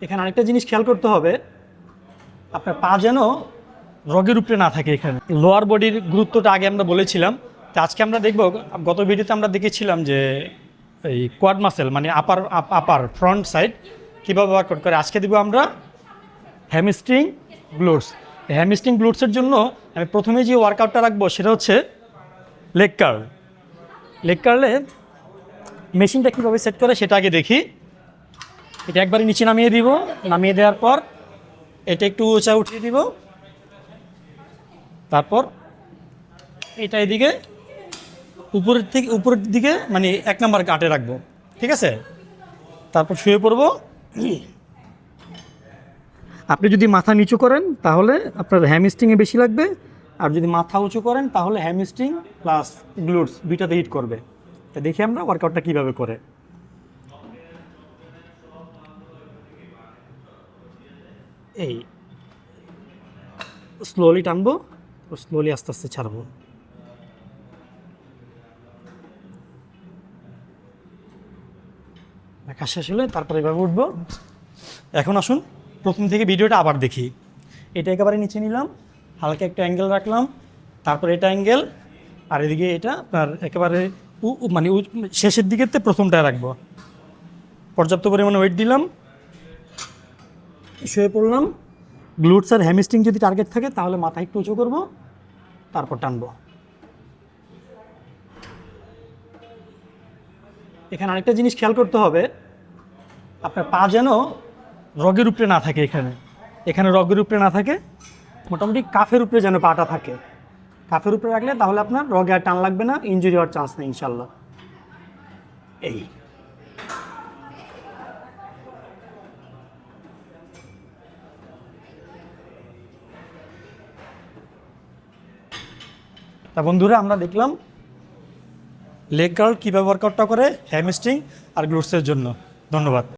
এখানে আরেকটা জিনিস খেয়াল করতে হবে, আপনার পা যেন রগের উপরে না থাকে। এখানে লোয়ার বডির গুরুত্বটা আগে আমরা বলেছিলাম, তো আজকে আমরা দেখব, গত ভিডিওতে আমরা দেখেছিলাম যে এই কোয়াড মাসেল মানে আপার ফ্রন্ট সাইড কীভাবে ওয়ার্কআউট করে। আজকে দেবো আমরা হ্যামস্ট্রিং গ্লুটস। হ্যামস্ট্রিং গ্লুটসের জন্য আমি প্রথমে যে ওয়ার্কআউটটা রাখবো সেটা হচ্ছে লেগ কার্ল। লেগ কার্লে মেশিনটা কীভাবে সেট করে সেটা আগে দেখি। এটা একবারে নিচে নামিয়ে দিব, নামিয়ে দেওয়ার পর এটা একটু উঁচা উঠিয়ে দিব, তারপর এটা এদিকে উপরের দিকে মানে 1 নাম্বার কাটে রাখবো, ঠিক আছে। তারপর শুয়ে পড়ব। আপনি যদি মাথা নিচু করেন তাহলে আপনার হ্যামস্ট্রিংয়ে বেশি লাগবে, আর যদি মাথা উঁচু করেন তাহলে হ্যামস্ট্রিং প্লাস গ্লুটস দুইটাতে হিট করবে। তো দেখি আমরা ওয়ার্কআউটটা কীভাবে করে। এই স্লোলি টানবো, স্লোলি আস্তে আস্তে ছাড়বো। দেখা শেষ হলে তারপরে এভাবে উঠবো। এখন আসুন প্রথম থেকে ভিডিওটা আবার দেখি। এটা একেবারে নিচে নিলাম, হালকা একটা অ্যাঙ্গেল রাখলাম, তারপর এটা অ্যাঙ্গেল, আর এদিকে এটা আপনার একেবারে মানে শেষের দিকেতে প্রথমটায় রাখবো। পর্যাপ্ত পরিমাণে ওয়েট দিলাম, শুয়ে পড়লাম। গ্লুটস আর হ্যামস্ট্রিং যদি টার্গেট থাকে তাহলে মাথা একটু উঁচু করবো, তারপর টানবো। এখানে আরেকটা জিনিস খেয়াল করতে হবে, আপনার পা যেন রগের উপরে না থাকে। এখানে রগের উপরে না থাকে, মোটামুটি কাফের উপরে যেন পাটা থাকে। কাফের উপরে রাখলে তাহলে আপনার রগে আর টান লাগবে না, ইনজুরি হওয়ার চান্স নেই ইনশাল্লাহ। এই তা বন্ধুরা, আমরা দেখলাম লেগ কার্ল কীভাবে ওয়ার্কআউটটা করে হ্যামস্ট্রিং আর গ্লুটসের জন্য। ধন্যবাদ।